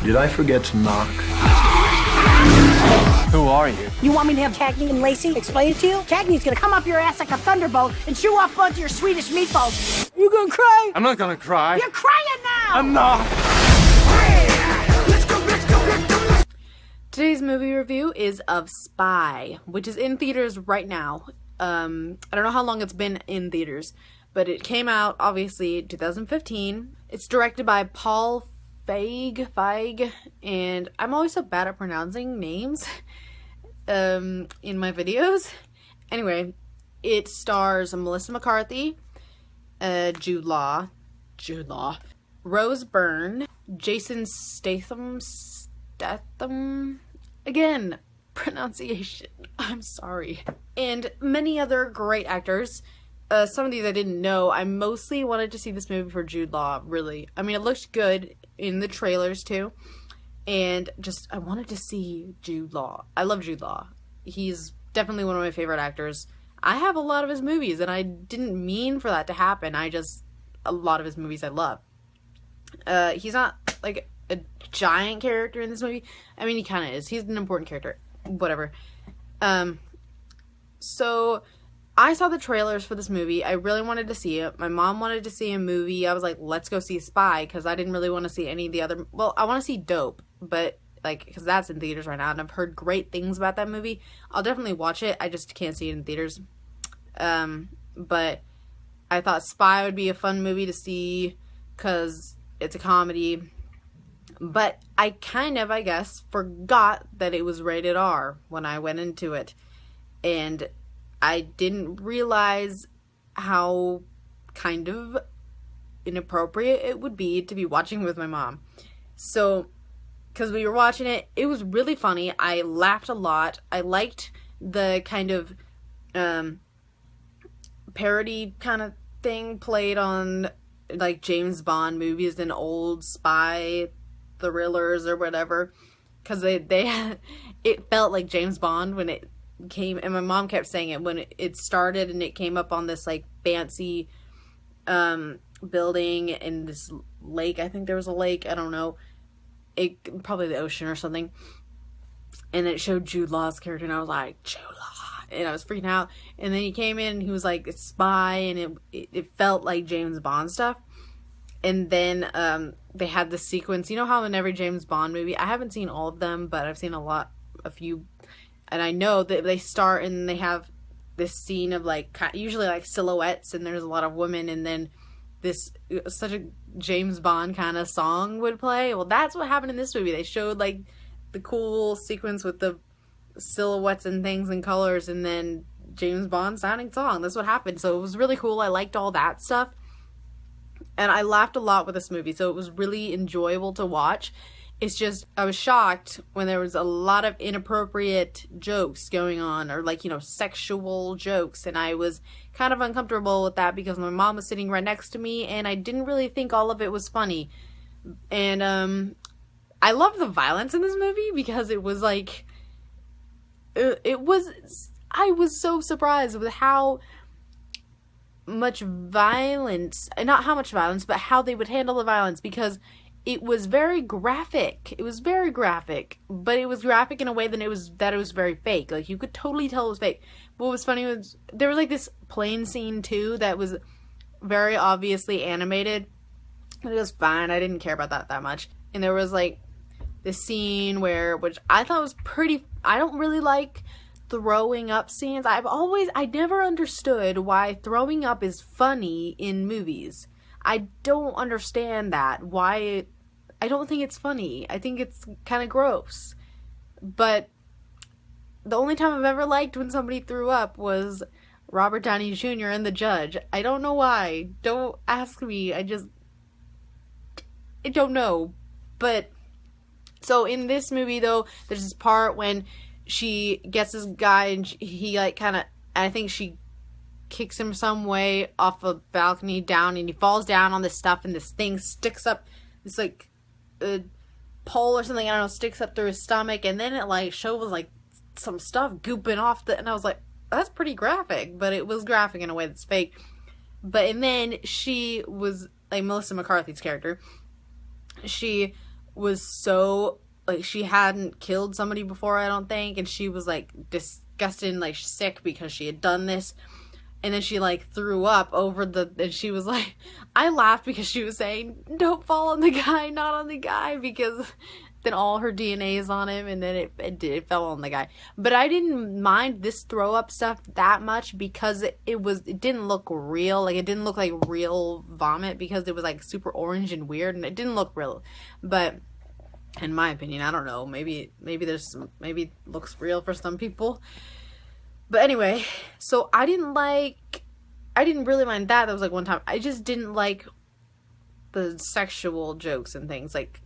Did I forget to knock? Who are you? You want me to have Cagney and Lacey explain it to you? Cagney's gonna come up your ass like a thunderbolt and chew off both your Swedish meatballs. You gonna cry? I'm not gonna cry. You're crying now! I'm not. Today's movie review is of Spy, which is in theaters right now. I don't know how long it's been in theaters, but it came out, obviously, 2015. It's directed by Paul Feig, and I'm always so bad at pronouncing names in my videos. Anyway, it stars Melissa McCarthy, Jude Law, Rose Byrne, Jason Statham, again, pronunciation, I'm sorry, and many other great actors. Some of these I didn't know. I mostly wanted to see this movie for Jude Law, really. I mean, it looked good in the trailers, too. And just, I wanted to see Jude Law. I love Jude Law. He's definitely one of my favorite actors. I have a lot of his movies, and I didn't mean for that to happen. A lot of his movies I love. He's not, like, a giant character in this movie. I mean, he kind of is. He's an important character. Whatever. So I saw the trailers for this movie. I really wanted to see it. My mom wanted to see a movie. I was like, let's go see Spy, because I didn't really want to see any of the other... Well, I want to see Dope, but, like, because that's in theaters right now, and I've heard great things about that movie. I'll definitely watch it. I just can't see it in theaters. But I thought Spy would be a fun movie to see, because it's a comedy. But I kind of, I guess, forgot that it was rated R when I went into it. And I didn't realize how kind of inappropriate it would be to be watching with my mom. So, because we were watching it, it was really funny. I laughed a lot. I liked the kind of parody kind of thing played on, like, James Bond movies and old spy thrillers or whatever. Because it felt like James Bond when it came, and my mom kept saying it when it started, and it came up on this, like, fancy building in this lake. I think there was a lake, I don't know, probably the ocean or something, and it showed Jude Law's character, and I was like, Jude Law, and I was freaking out. And then he came in and he was like a spy, and it felt like James Bond stuff. And then they had the sequence, you know how in every James Bond movie, I haven't seen all of them, but I've seen a few. And I know that they start and they have this scene of, like, usually, like, silhouettes, and there's a lot of women, and then such a James Bond kind of song would play. Well, that's what happened in this movie. They showed, like, the cool sequence with the silhouettes and things and colors, and then James Bond sounding song. That's what happened. So it was really cool. I liked all that stuff. And I laughed a lot with this movie, so it was really enjoyable to watch. It's just, I was shocked when there was a lot of inappropriate jokes going on, or, like, you know, sexual jokes, and I was kind of uncomfortable with that because my mom was sitting right next to me, and I didn't really think all of it was funny. And I loved the violence in this movie because it was, like, I was so surprised with how much violence, not how much violence, but how they would handle the violence, because it was very graphic. It was very graphic, but it was graphic in a way that it was very fake. Like, you could totally tell it was fake. What was funny was there was, like, this plane scene too that was very obviously animated. It was fine. I didn't care about that much. And there was, like, this scene which I thought was pretty. I don't really like throwing up scenes. I never understood why throwing up is funny in movies. I don't understand that. Why? I don't think it's funny. I think it's kind of gross. But the only time I've ever liked when somebody threw up was Robert Downey Jr. and The Judge. I don't know why. Don't ask me. I don't know. But, so in this movie, though, there's this part when she gets this guy and he, like, kind of, I think she kicks him some way off a balcony down, and he falls down on this stuff, and this thing sticks up, this, like, a pole or something, I don't know, sticks up through his stomach, and then it, like, shows, like, some stuff gooping off and I was like, that's pretty graphic, but it was graphic in a way that's fake. And then she was, like, Melissa McCarthy's character, she was so, like, she hadn't killed somebody before, I don't think, and she was, like, disgusted and, like, sick because she had done this. And then she, like, threw up over and she was like, I laughed because she was saying, don't fall on the guy, not on the guy, because then all her DNA is on him, and then it fell on the guy. But I didn't mind this throw up stuff that much because it didn't look real. Like, it didn't look like real vomit because it was, like, super orange and weird, and it didn't look real. But in my opinion, I don't know, maybe it looks real for some people. But anyway, so I didn't really mind that. That was, like, one time. I just didn't like the sexual jokes and things. Like,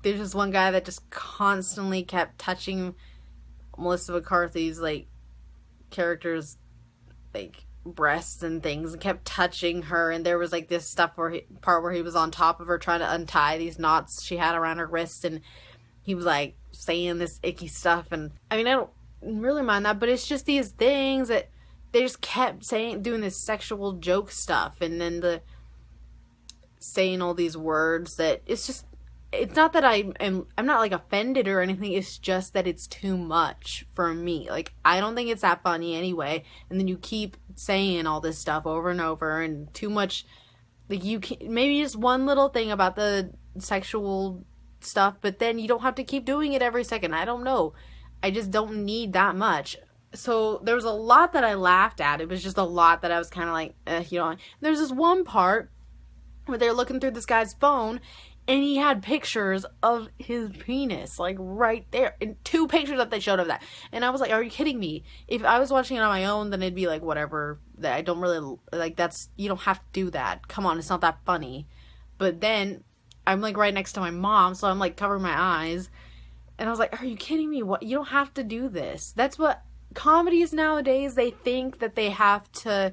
there's just one guy that just constantly kept touching Melissa McCarthy's, like, character's, like, breasts and things, and kept touching her. And there was, like, this stuff part where he was on top of her trying to untie these knots she had around her wrist, and he was, like, saying this icky stuff. And I mean, I don't really mind that, but it's just these things that they just kept doing this sexual joke stuff, and then saying all these words that it's not that I'm not, like, offended or anything. It's just that it's too much for me. Like, I don't think it's that funny anyway, and then you keep saying all this stuff over and over, and too much. Like, you can maybe just one little thing about the sexual stuff, but then you don't have to keep doing it every second. I don't know. I just don't need that much. So there was a lot that I laughed at. It was just a lot that I was kind of like, There's this one part where they're looking through this guy's phone, and he had pictures of his penis, like, right there. And 2 pictures that they showed of that. And I was like, are you kidding me? If I was watching it on my own, then it'd be like, whatever. That I don't really, like, you don't have to do that. Come on, it's not that funny. But then I'm, like, right next to my mom, so I'm, like, covering my eyes. And I was like, are you kidding me? What? You don't have to do this. That's what comedies nowadays, they think that they have to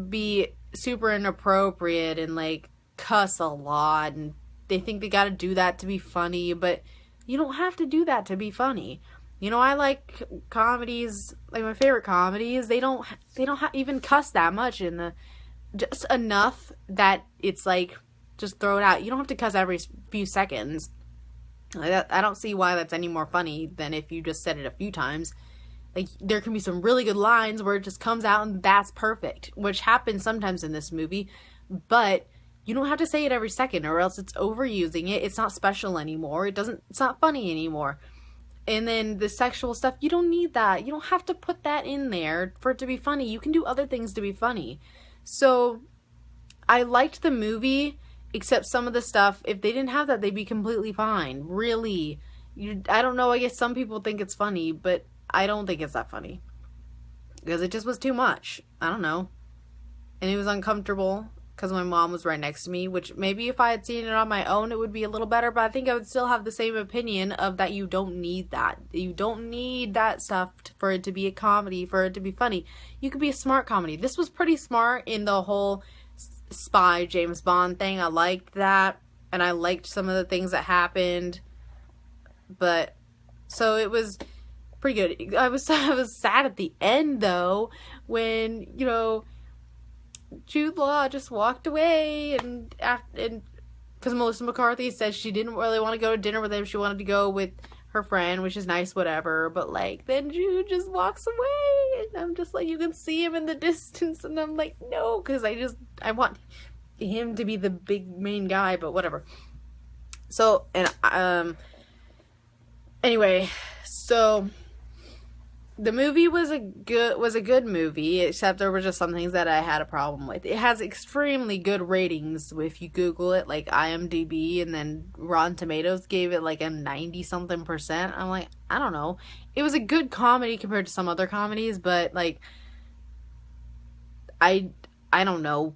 be super inappropriate and, like, cuss a lot, and they think they gotta do that to be funny, but you don't have to do that to be funny. I like comedies, like, my favorite comedies, they don't even cuss that much just enough that it's like, just throw it out. You don't have to cuss every few seconds. I don't see why that's any more funny than if you just said it a few times. Like, there can be some really good lines where it just comes out and that's perfect, which happens sometimes in this movie, but you don't have to say it every second, or else it's overusing it. It's not special anymore. It's not funny anymore. And then the sexual stuff, you don't need that. You don't have to put that in there for it to be funny. You can do other things to be funny. So I liked the movie, except some of the stuff, if they didn't have that, they'd be completely fine. Really. I don't know, I guess some people think it's funny, but I don't think it's that funny. Because it just was too much. I don't know. And it was uncomfortable, because my mom was right next to me, which maybe if I had seen it on my own, it would be a little better, but I think I would still have the same opinion of that you don't need that. You don't need that stuff for it to be a comedy, for it to be funny. You could be a smart comedy. This was pretty smart in the whole spy James Bond thing. I liked that, and I liked some of the things that happened, but so it was pretty good. I was sad at the end, though, when Jude Law just walked away, and because Melissa McCarthy said she didn't really want to go to dinner with him, she wanted to go with her friend, which is nice, whatever, but, like, then Jude just walks away, and I'm just like, you can see him in the distance, and I'm like, no, because I want him to be the big main guy, but whatever. So, and, anyway, so the movie was a good movie, except there were just some things that I had a problem with. It has extremely good ratings if you Google it, like IMDb, and then Rotten Tomatoes gave it like a 90-something%. I'm like, I don't know. It was a good comedy compared to some other comedies, but, like, I don't know.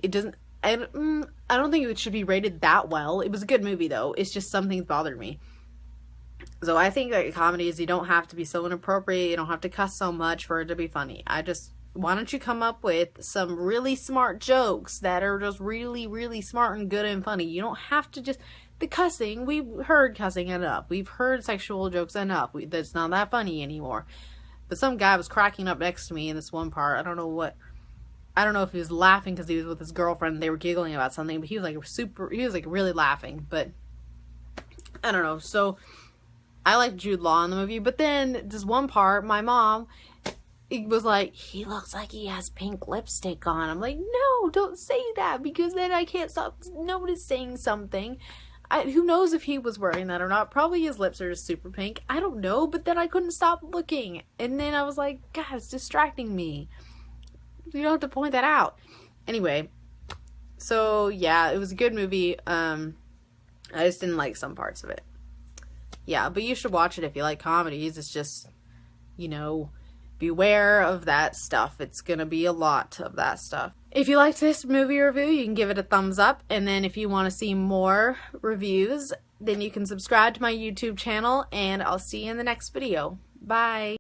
It doesn't. I don't think it should be rated that well. It was a good movie, though. It's just some things bothered me. So I think that comedies, you don't have to be so inappropriate, you don't have to cuss so much for it to be funny. Why don't you come up with some really smart jokes that are just really, really smart and good and funny? You don't have to just, the cussing, we've heard cussing enough. We've heard sexual jokes enough. That's not that funny anymore. But some guy was cracking up next to me in this one part. I don't know if he was laughing because he was with his girlfriend and they were giggling about something, but he was like really laughing. But I don't know. So I like Jude Law in the movie, but then this one part, my mom, it was like, he looks like he has pink lipstick on. I'm like, no, don't say that, because then I can't stop noticing something. Who knows if he was wearing that or not? Probably his lips are just super pink. I don't know, but then I couldn't stop looking. And then I was like, God, it's distracting me. You don't have to point that out. Anyway, so yeah, it was a good movie. I just didn't like some parts of it. Yeah, but you should watch it if you like comedies. It's just, you know, beware of that stuff. It's gonna be a lot of that stuff. If you liked this movie review, you can give it a thumbs up. And then if you want to see more reviews, then you can subscribe to my YouTube channel. And I'll see you in the next video. Bye.